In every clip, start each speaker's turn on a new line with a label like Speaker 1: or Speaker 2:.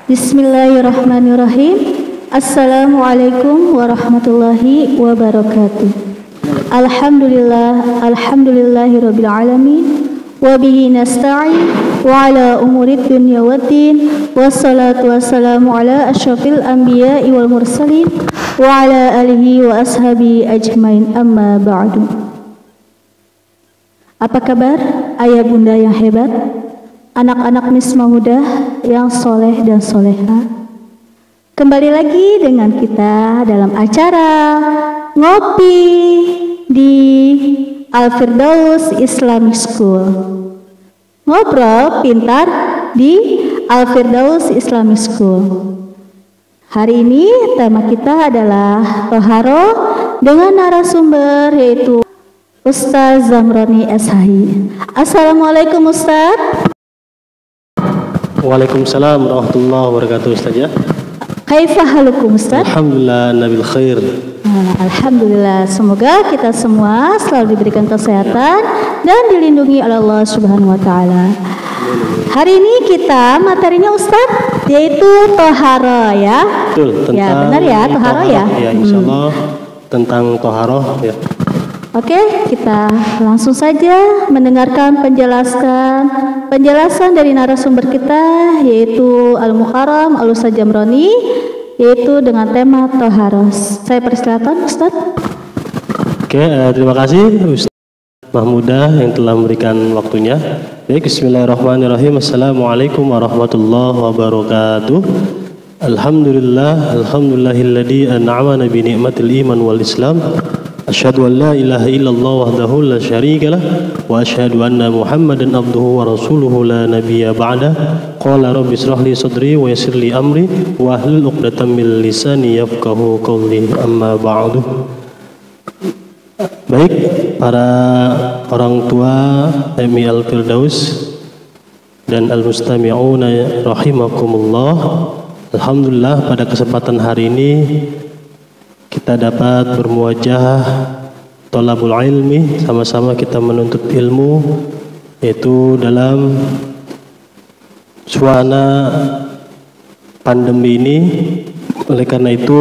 Speaker 1: Bismillahirrahmanirrahim. Assalamualaikum warahmatullahi wabarakatuh. Alhamdulillahirabbil alamin. Wa bihi nasta'in wa ala umurid dunya waddin. Wassalatu wassalamu ala asyrafil anbiya'i wal mursalin wa ala alihi wa ashabi ajmain, amma ba'du. Apa kabar ayah bunda yang hebat, anak-anak Misma Muda yang soleh dan soleha? Kembali lagi dengan kita dalam acara Ngopi di Al-Firdaus Islamic School. Ngobrol pintar di Al-Firdaus Islamic School. Hari ini tema kita adalah Toharo dengan narasumber yaitu Ustaz Zamroni Eshahi. Assalamualaikum Ustaz.
Speaker 2: Waalaikumsalam warahmatullahi wabarakatuh Ustaz ya.
Speaker 1: Kaifa halukum Ustaz?
Speaker 2: Alhamdulillah nabil khair.
Speaker 1: Alhamdulillah, semoga kita semua selalu diberikan kesehatan dan dilindungi oleh Allah Subhanahu wa taala. Hari ini kita materinya Ustaz yaitu Toharo ya.
Speaker 2: Betul, tentang
Speaker 1: ya, benar ya, Toharo ya.
Speaker 2: Ya, insyaallah tentang Toharo ya.
Speaker 1: Oke, kita langsung saja mendengarkan penjelasan dari narasumber kita yaitu Al-Mukarram Al-Ustaz Zamroni, yaitu dengan tema Toharo. Saya persilakan Ustaz.
Speaker 2: Oke, terima kasih Ustaz Mahmudah yang telah memberikan waktunya. Baik, bismillahirrahmanirrahim. Assalamualaikum warahmatullahi wabarakatuh. Alhamdulillahilladzi an'amana bi ni'matil iman wal islam. Asyhadu an la ilaha illallah wahdahu la syarika lah wa asyhadu anna Muhammadan abduhu wa rasuluhu la nabiyya ba'da. Qala rabbi ishrah li sadri wa yassir li amri wa hlul 'uqdatam min lisani yafqahu qawli, amma ba'du. Baik, para orang tua MI Al-Firdaus dan al-mustami'una rahimakumullah. Alhamdulillah pada kesempatan hari ini kita dapat bermuajah thalabul ilmi, sama-sama kita menuntut ilmu, yaitu dalam suasana pandemi ini. Oleh karena itu,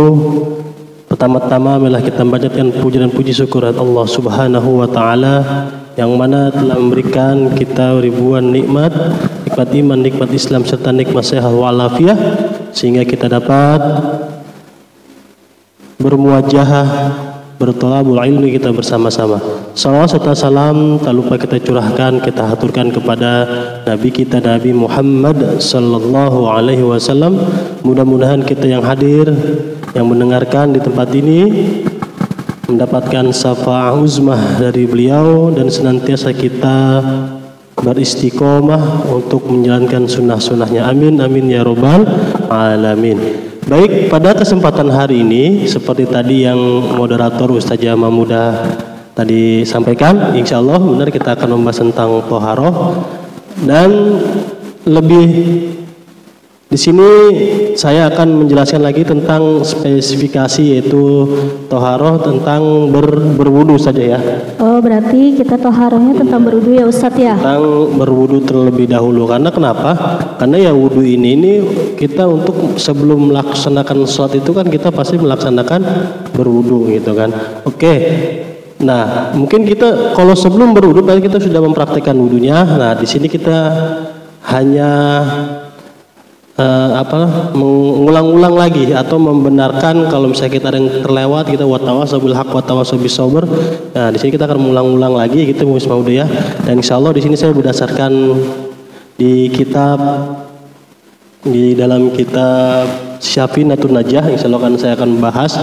Speaker 2: pertama-tama marilah kita panjatkan puji dan puji syukur Allah Subhanahu wa taala yang mana telah memberikan kita ribuan nikmat iman, nikmat Islam serta nikmat sehat walafiat, sehingga kita dapat bermuajahah bertolabul ilmi kita bersama-sama. Salawat serta salam tak lupa kita curahkan, kita haturkan kepada Nabi kita Nabi Muhammad sallallahu alaihi wasallam. Mudah-mudahan kita yang hadir, yang mendengarkan di tempat ini mendapatkan syafa'ah uzmah dari beliau dan senantiasa kita beristiqomah untuk menjalankan sunnah-sunnahnya. Amin amin ya robbal alamin. Baik, pada kesempatan hari ini seperti tadi yang moderator Ustaz Mahmudah tadi sampaikan, insya Allah benar kita akan membahas tentang Toharo, dan lebih di sini saya akan menjelaskan lagi tentang spesifikasi yaitu Toharo tentang berwudu saja ya. Oh, berarti kita Toharonya tentang berwudu ya Ustadz ya? Tentang berwudu terlebih dahulu. Karena kenapa? Karena ya wudu ini kita untuk sebelum melaksanakan sholat itu kan kita pasti melaksanakan berwudu gitu kan. Oke. Nah, mungkin kita kalau sebelum berwudu berarti kita sudah mempraktikkan wudunya. Nah, di sini kita hanya mengulang-ulang lagi atau membenarkan kalau misalnya kita ada yang terlewat, kita watawasabil haq watawasabis sabr. Nah, di sini kita akan mengulang-ulang lagi gitu Misma Muda ya. Dan insyaallah di sini saya berdasarkan di dalam kitab Syafinatun Najah, insyaallah kan saya akan bahas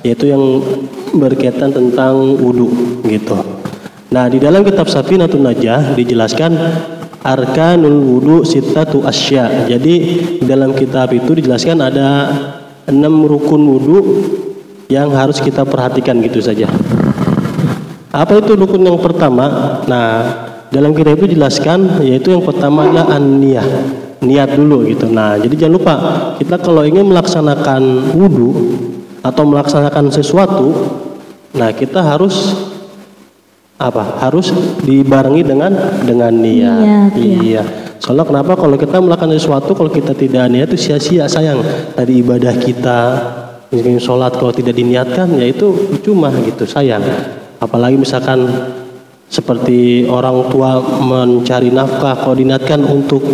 Speaker 2: yaitu yang berkaitan tentang wudu gitu. Nah, di dalam kitab Syafinatun Najah dijelaskan arkanul wudu sittatu asya. Jadi dalam kitab itu dijelaskan ada 6 rukun wudu yang harus kita perhatikan gitu saja. Apa itu rukun yang pertama? Nah, dalam kitab itu dijelaskan yaitu yang pertama adalah an-niyah. Niat dulu gitu. Nah, jadi jangan lupa kita kalau ingin melaksanakan wudu atau melaksanakan sesuatu, nah kita harus apa? Harus dibarengi dengan niat. Iya. Soalnya kenapa kalau kita melakukan sesuatu kalau kita tidak niat itu sia-sia, sayang. Tadi ibadah kita, misalnya sholat kalau tidak diniatkan ya itu cuma gitu, sayang. Apalagi misalkan seperti orang tua mencari nafkah, kalau diniatkan untuk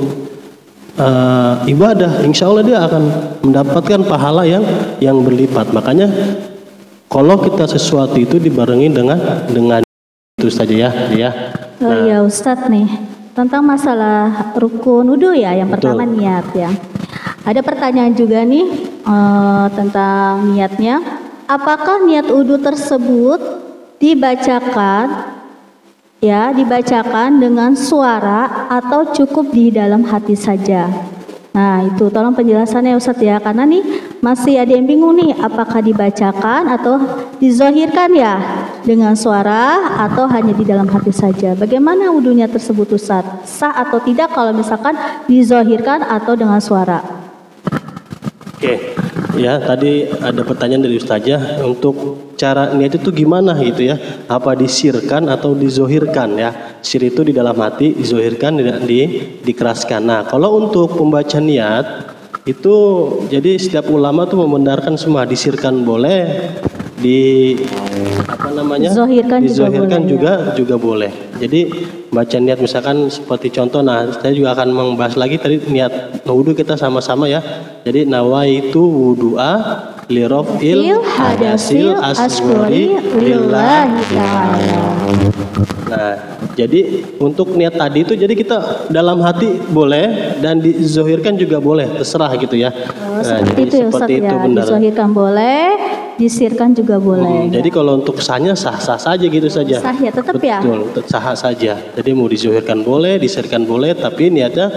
Speaker 2: ibadah, insya Allah dia akan mendapatkan pahala yang berlipat. Makanya kalau kita sesuatu itu dibarengi dengan itu saja ya.
Speaker 1: Oh iya Ustadz nih, tentang masalah rukun wudu ya, yang pertama niat ya. Ada pertanyaan juga nih tentang niatnya. Apakah niat wudu tersebut dibacakan dengan suara atau cukup di dalam hati saja? Nah itu tolong penjelasannya Ustadz ya, karena nih masih ada yang bingung nih, apakah dibacakan atau dizohirkan ya dengan suara atau hanya di dalam hati saja. Bagaimana wudunya tersebut Ustadz? Sah atau tidak kalau misalkan dizohirkan atau dengan suara?
Speaker 2: Oke, ya tadi ada pertanyaan dari Ustazah untuk cara niat itu gimana gitu ya? Apa disirkan atau dizohirkan ya? Sir itu di dalam hati, dizohirkan dikeraskan. Nah, kalau untuk pembaca niat itu jadi setiap ulama tuh membenarkan semua, disirkan boleh, dizohirkan juga boleh. Jadi baca niat misalkan seperti contoh, nah saya juga akan membahas lagi tadi niat wudu kita sama-sama ya. Jadi nawaitu wudu'a liraf'il hadasil asghari lillahi ta'ala. Nah, jadi untuk niat tadi itu jadi kita dalam hati boleh dan dizohirkan juga boleh, terserah gitu ya.
Speaker 1: Seperti itu benar. Dizohirkan boleh, disirkan juga boleh.
Speaker 2: Jadi kalau untuk sahnya sah-sah saja gitu saja.
Speaker 1: Sah ya, tetap ya.
Speaker 2: Betul, sah saja. Jadi mau dizohirkan boleh, disirkan boleh, tapi niatnya.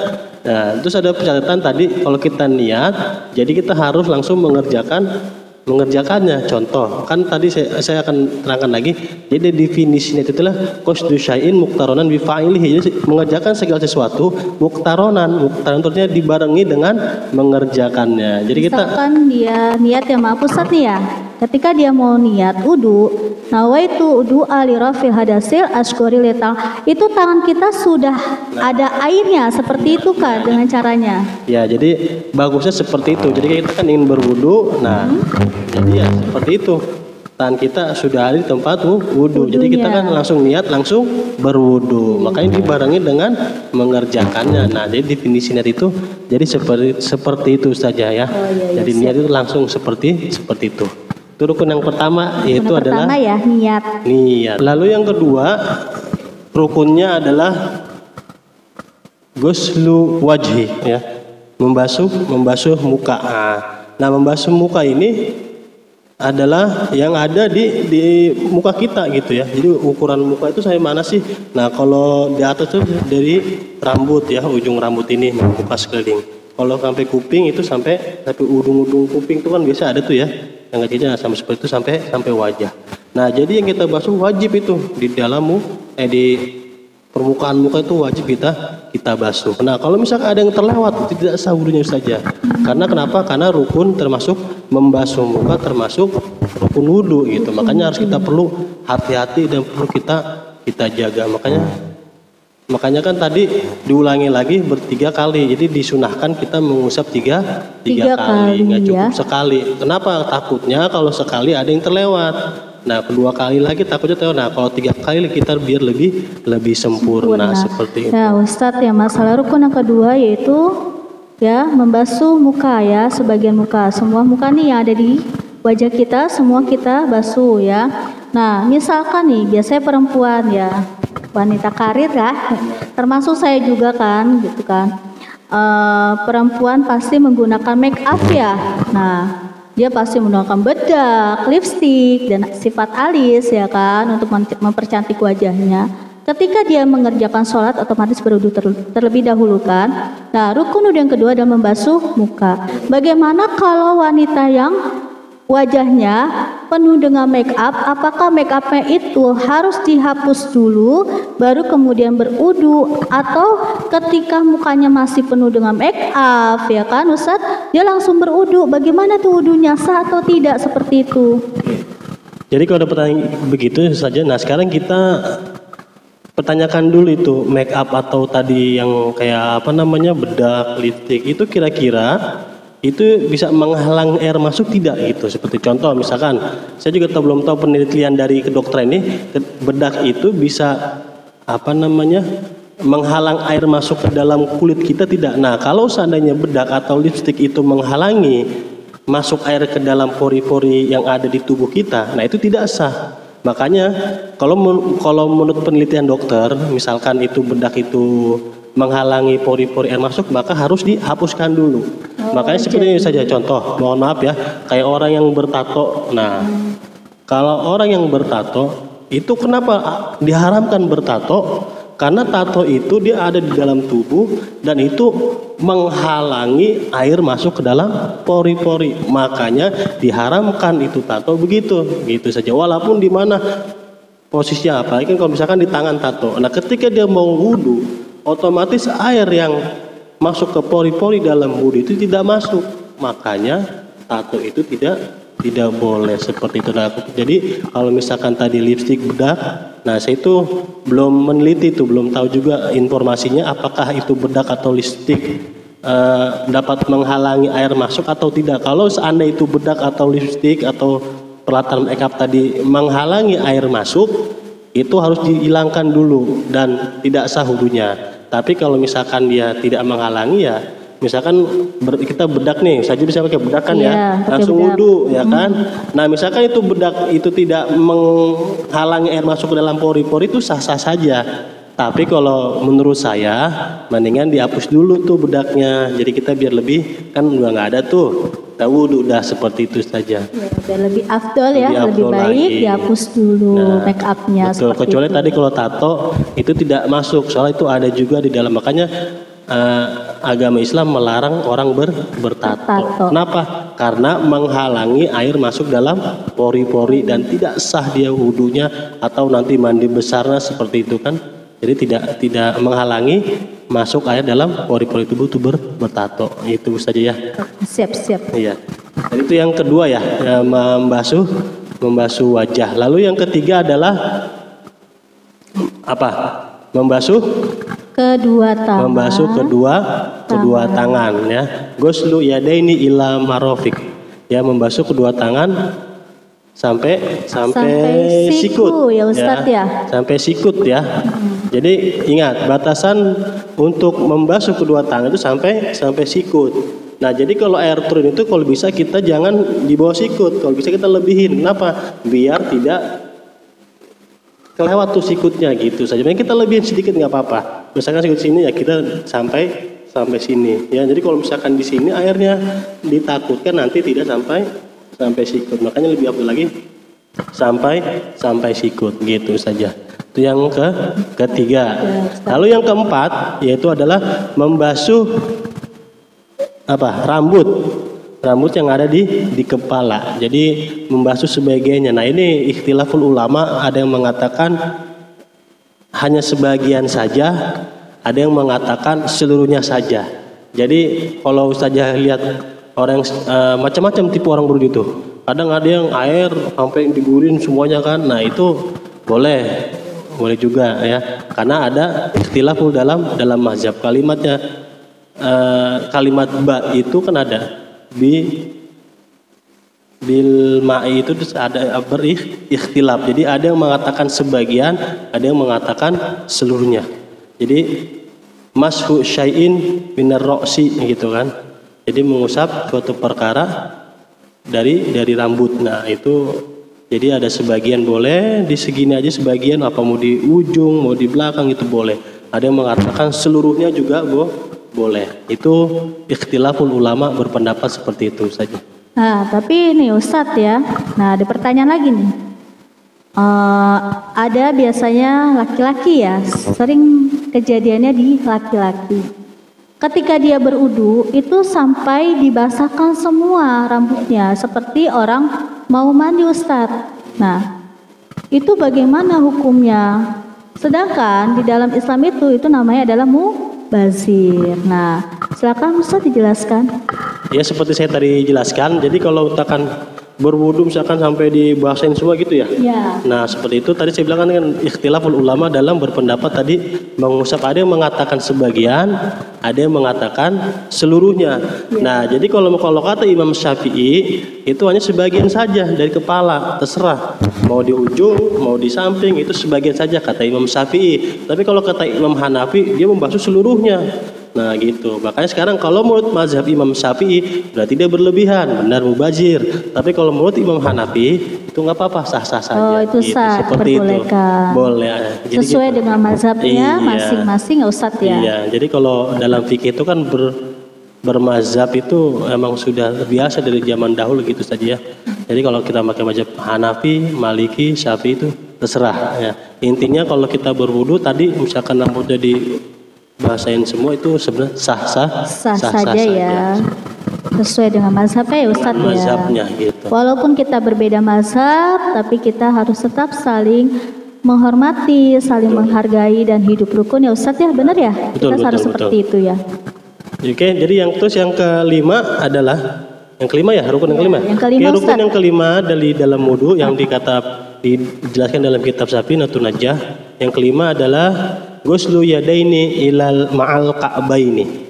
Speaker 2: Nah, terus ada catatan tadi kalau kita niat, jadi kita harus langsung mengerjakannya. Contoh, kan tadi saya akan terangkan lagi. Jadi definisinya itulah qasdu syai'in muqtaronan bi fa'ilihi. Jadi mengerjakan segala sesuatu muqtaronan artinya dibarengi dengan mengerjakannya. Jadi
Speaker 1: misalkan dia niat ya, maaf Ustaz nih ya. Ketika dia mau niat wudu, nawaitu wudu'a li rafil hadasil asghari lital. Itu tangan kita sudah ada airnya, seperti itu kan dengan caranya.
Speaker 2: Ya, jadi bagusnya seperti itu. Jadi kita kan ingin berwudu. Nah, jadi ya seperti itu. Tangan kita sudah ada di tempat wudu. Jadi kita kan langsung niat, langsung berwudu. Makanya dibarengi dengan mengerjakannya. Nah, jadi definisi niat itu jadi seperti itu saja ya. Jadi niat itu langsung seperti itu. Itu rukun yang pertama, yaitu adalah
Speaker 1: ya, niat.
Speaker 2: Lalu yang kedua, rukunnya adalah ghuslu wajhi ya. Membasuh muka. Nah, membasuh muka ini adalah yang ada di muka kita gitu ya. Jadi ukuran muka itu saya mana sih? Nah, kalau di atas itu dari rambut ya, ujung rambut ini muka sekeliling. Kalau sampai kuping itu sampai ujung-ujung kuping itu kan biasa ada tuh ya. Yang kecilnya sampai seperti itu sampai wajah. Nah, jadi yang kita basuh wajib itu di dalam di permukaan muka itu wajib kita basuh. Nah, kalau misalkan ada yang terlewat tidak sah wudunya saja. Karena kenapa? Karena rukun termasuk membasuh muka termasuk rukun wudu gitu. Makanya harus kita perlu hati-hati dan perlu kita jaga. Makanya kan tadi diulangi lagi bertiga kali. Jadi disunahkan kita mengusap tiga kali, nggak cukup sekali. Kenapa? Takutnya kalau sekali ada yang terlewat. Nah, kedua kali lagi takutnya terlewat. Nah, kalau 3 kali kita biar lebih sempurna seperti itu.
Speaker 1: Nah, Ustadz ya, masalah rukun yang kedua yaitu ya membasuh muka ya, sebagian muka. Semua muka nih yang ada di wajah kita semua kita basuh ya. Nah, misalkan nih biasanya perempuan ya, wanita karir ya, termasuk saya juga kan gitu kan. Perempuan pasti menggunakan make up ya. Nah, dia pasti menggunakan bedak, lipstik dan sifat alis ya kan untuk mempercantik wajahnya. Ketika dia mengerjakan sholat otomatis berwudu terlebih dahulu kan. Nah, rukun wudu yang kedua adalah membasuh muka. Bagaimana kalau wanita yang wajahnya penuh dengan make up, apakah make upnya itu harus dihapus dulu baru kemudian berwudu, atau ketika mukanya masih penuh dengan make up ya kan Ustaz, dia langsung berwudu? Bagaimana tuh wudunya, sah atau tidak seperti itu?
Speaker 2: Jadi kalau ada pertanyaan begitu saja. Nah, sekarang kita pertanyakan dulu itu make up atau tadi yang kayak apa namanya bedak, lipstick itu kira-kira itu bisa menghalang air masuk tidak gitu. Seperti contoh misalkan saya juga belum tahu penelitian dari kedokteran ini, bedak itu bisa apa namanya menghalang air masuk ke dalam kulit kita tidak. Nah kalau seandainya bedak atau lipstick itu menghalangi masuk air ke dalam pori-pori yang ada di tubuh kita, nah itu tidak sah. Makanya kalau menurut penelitian dokter, misalkan itu bedak itu menghalangi pori-pori air masuk, maka harus dihapuskan dulu. Makanya seperti ini saja contoh, mohon maaf ya, kayak orang yang bertato. Nah, kalau orang yang bertato itu kenapa diharamkan bertato? Karena tato itu dia ada di dalam tubuh dan itu menghalangi air masuk ke dalam pori-pori. Makanya diharamkan itu tato begitu, gitu saja. Walaupun di mana posisinya apa, kan kalau misalkan di tangan tato. Nah, ketika dia mau wudhu, otomatis air yang masuk ke pori-pori dalam wudhu itu tidak masuk. Makanya tato itu tidak boleh seperti itu. Nah, jadi kalau misalkan tadi lipstick, bedak, nah saya itu belum meneliti itu, belum tahu juga informasinya apakah itu bedak atau lipstick dapat menghalangi air masuk atau tidak. Kalau seandainya itu bedak atau lipstick atau peralatan makeup tadi menghalangi air masuk, itu harus dihilangkan dulu dan tidak sah wudunya. Tapi kalau misalkan dia tidak menghalangi ya, misalkan kita bedak nih, saja bisa pakai bedak kan ya, langsung wudhu ya kan. Nah misalkan itu bedak itu tidak menghalangi air masuk ke dalam pori-pori itu sah-sah saja. Tapi kalau menurut saya mendingan dihapus dulu tuh bedaknya. Jadi kita biar lebih, kan udah nggak ada tuh, kita wudhu udah seperti itu saja.
Speaker 1: Ya, biar lebih afdol ya, lebih baik lagi. Dihapus dulu make upnya.
Speaker 2: Betul, kecuali itu. Tadi kalau tato itu tidak masuk, soalnya itu ada juga di dalam, makanya agama Islam melarang orang bertato. Kenapa? Karena menghalangi air masuk dalam pori-pori dan tidak sah dia wudunya atau nanti mandi besarnya seperti itu kan. Jadi tidak menghalangi masuk air dalam pori-pori tubuh itu bertato. Itu saja ya.
Speaker 1: Siap.
Speaker 2: Iya. Dan itu yang kedua ya, membasuh wajah. Lalu yang ketiga adalah apa? Membasuh kedua tangan ya. Ghuslu yadaini ila marafiq. Ya, membasuh kedua tangan sampai sikut
Speaker 1: ya Ustadz ya.
Speaker 2: Sampai sikut ya. Jadi ingat, batasan untuk membasuh kedua tangan itu sampai sikut. Nah, jadi kalau air turun itu kalau bisa kita jangan di bawah sikut. Kalau bisa kita lebihin. Kenapa? Biar tidak kelewat tuh sikutnya gitu saja. Mungkin kita lebihin sedikit nggak apa-apa. Misalkan sikut sini ya kita sampai sini ya. Jadi kalau misalkan di sini airnya ditakutkan nanti tidak sampai sikut. Makanya lebih bagus lagi sampai sikut gitu saja. Itu yang ketiga. Lalu yang keempat yaitu adalah membasuh rambut yang ada di kepala. Jadi membasuh sebagiannya. Nah, ini ikhtilaful ulama, ada yang mengatakan hanya sebagian saja, ada yang mengatakan seluruhnya saja. Jadi kalau saja lihat orang macam-macam tipe orang berudu itu. Kadang ada yang air sampai digurin semuanya kan. Nah, itu boleh juga ya. Karena ada ikhtilaful dalam mazhab kalimatnya. Kalimat ba itu kan ada bil ma'i itu ada berikhtilaf. Jadi ada yang mengatakan sebagian, ada yang mengatakan seluruhnya. Jadi mashu syai'in minar ra'si gitu kan. Jadi mengusap suatu perkara dari rambut. Nah, itu jadi ada sebagian boleh di segini aja, sebagian apa mau di ujung, mau di belakang itu boleh. Ada yang mengatakan seluruhnya juga boleh. Itu ikhtilaful ulama berpendapat seperti itu saja.
Speaker 1: Nah, tapi nih Ustadz ya. Nah, ada pertanyaan lagi nih. Ada biasanya laki-laki ya, sering kejadiannya di laki-laki. Ketika dia berudu itu sampai dibasahkan semua rambutnya seperti orang mau mandi Ustadz. Nah, itu bagaimana hukumnya? Sedangkan di dalam Islam itu namanya adalah mubazir. Nah, silakan Ustaz dijelaskan.
Speaker 2: Ya, seperti saya tadi jelaskan. Jadi kalau berwudu misalkan sampai dibasahin semua gitu ya.
Speaker 1: Ya.
Speaker 2: Nah seperti itu tadi saya bilang kan ikhtilaful ulama dalam berpendapat tadi mengusap, ada yang mengatakan sebagian, ada yang mengatakan seluruhnya.
Speaker 1: Ya.
Speaker 2: Nah jadi kalau kata Imam Syafi'i itu hanya sebagian saja dari kepala, terserah mau di ujung mau di samping, itu sebagian saja kata Imam Syafi'i. Tapi kalau kata Imam Hanafi dia membasuh seluruhnya. Nah gitu, makanya sekarang kalau menurut mazhab Imam Syafi'i berarti dia berlebihan, benar mubazir. Tapi kalau menurut Imam Hanafi itu nggak apa-apa, sah-sah saja.
Speaker 1: Oh itu
Speaker 2: gitu.
Speaker 1: sah,
Speaker 2: Seperti
Speaker 1: diperbolehkan.
Speaker 2: itu. Boleh. Jadi
Speaker 1: sesuai
Speaker 2: gitu.
Speaker 1: dengan mazhabnya
Speaker 2: Iya.
Speaker 1: masing-masing ya Ustadz ya.
Speaker 2: Iya, jadi kalau dalam fikih itu kan bermazhab itu emang sudah biasa dari zaman dahulu gitu saja ya. Jadi kalau kita pakai mazhab Hanafi, Maliki, Syafi'i itu terserah ya. Intinya kalau kita berwudu tadi misalkan rambutnya dibasahin semua itu sebenarnya sah
Speaker 1: saja ya. Sesuai dengan mazhabnya ya Ustadz ya.
Speaker 2: Mazhabnya gitu.
Speaker 1: Walaupun kita berbeda mazhab, tapi kita harus tetap saling menghormati, saling menghargai dan hidup rukun ya Ustadz ya, benar ya?
Speaker 2: Betul,
Speaker 1: Kita harus
Speaker 2: betul,
Speaker 1: seperti itu ya.
Speaker 2: Oke, jadi yang kelima adalah yang kelima ya, rukun yang kelima.
Speaker 1: Yang kelima,
Speaker 2: Oke, rukun
Speaker 1: Ustaz.
Speaker 2: yang kelima dari dalam wudu yang dijelaskan dalam kitab Safinatun Najah. Yang kelima adalah ghuslu yadaini ilal ma'al ka'baini.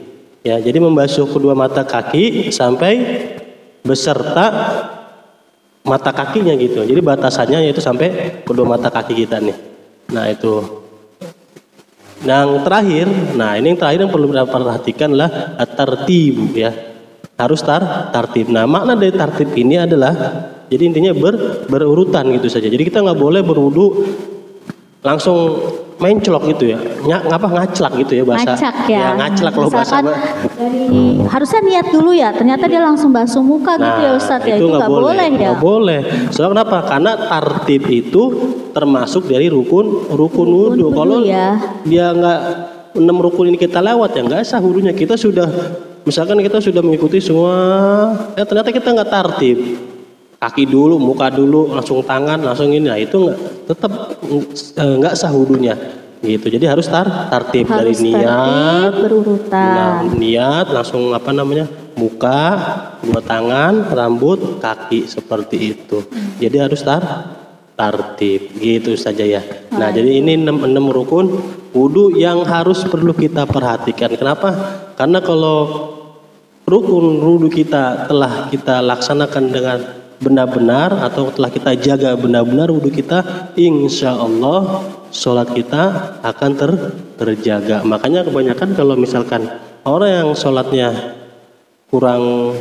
Speaker 2: Ya, jadi membasuh kedua mata kaki sampai beserta mata kakinya gitu. Jadi batasannya yaitu sampai kedua mata kaki kita nih. Nah, itu. Yang terakhir, ini yang terakhir yang perlu kita perhatikan adalah at-tartib ya. Harus tartib. Nah, makna dari tartib ini adalah jadi intinya berurutan gitu saja. Jadi kita nggak boleh berwudu langsung menclok gitu ya, ngaclak gitu ya bahasa.
Speaker 1: Ngacak ya.
Speaker 2: Ngaclak kalau bahasa.
Speaker 1: Harusnya niat dulu ya. Ternyata dia langsung basuh muka gitu ya Ustadz ya. Itu nggak boleh ya.
Speaker 2: Nggak boleh. Soalnya kenapa? Karena tartib itu termasuk dari rukun wudu. Kalau dia nggak 6 rukun ini kita lewat ya nggak sah wudunya. Kita sudah misalkan kita sudah mengikuti semua, ternyata kita nggak tartib. Kaki dulu, muka dulu, langsung tangan, langsung ini. Nah, itu tetap nggak sah wudunya gitu. Jadi harus tartib dari niat,
Speaker 1: berurutan.
Speaker 2: Niat langsung muka, dua tangan, rambut, kaki seperti itu. Jadi harus tartib gitu saja ya. Nah, jadi ini 6 rukun wudu yang harus perlu kita perhatikan. Kenapa? Karena kalau rukun wudu kita telah kita laksanakan dengan benar-benar atau telah kita jaga benar-benar wudu kita, insya Allah sholat kita akan terjaga. Makanya kebanyakan kalau misalkan orang yang sholatnya kurang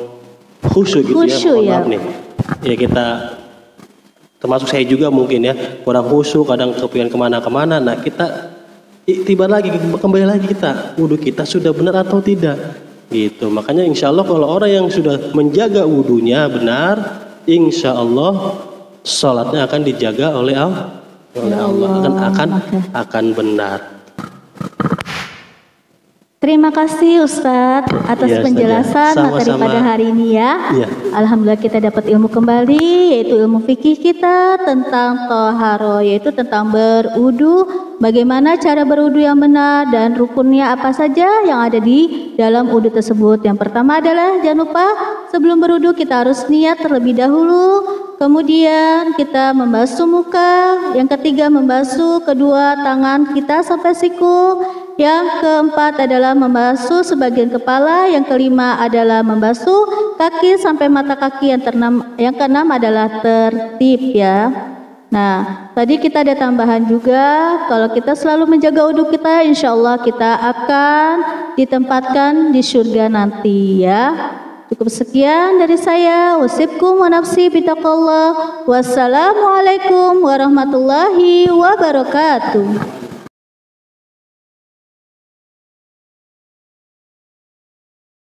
Speaker 2: khusyuk gitu ya, maaf nih, ya kita termasuk saya juga mungkin ya kurang khusyuk, kadang kepengen kemana-kemana. Nah kita kembali lagi kita wudu kita sudah benar atau tidak gitu. Makanya insya Allah kalau orang yang sudah menjaga wudunya benar, insya Allah sholatnya akan dijaga oleh Allah, akan benar.
Speaker 1: Terima kasih Ustadz atas penjelasan materi pada hari ini ya. Alhamdulillah kita dapat ilmu kembali, yaitu ilmu fikih kita tentang toharo, yaitu tentang berwudu, bagaimana cara berwudu yang benar dan rukunnya apa saja yang ada di dalam wudu tersebut. Yang pertama adalah jangan lupa sebelum berwudu kita harus niat terlebih dahulu, kemudian kita membasuh muka, yang ketiga membasuh kedua tangan kita sampai siku, yang keempat adalah membasuh sebagian kepala, yang kelima adalah membasuh kaki sampai mata kaki, yang keenam adalah tertib ya. Nah, tadi kita ada tambahan juga, kalau kita selalu menjaga wudhu kita, insya Allah kita akan ditempatkan di surga nanti ya. Cukup sekian dari saya. Wasibkum wa nafsi bitaqallah. Wassalamualaikum warahmatullahi wabarakatuh.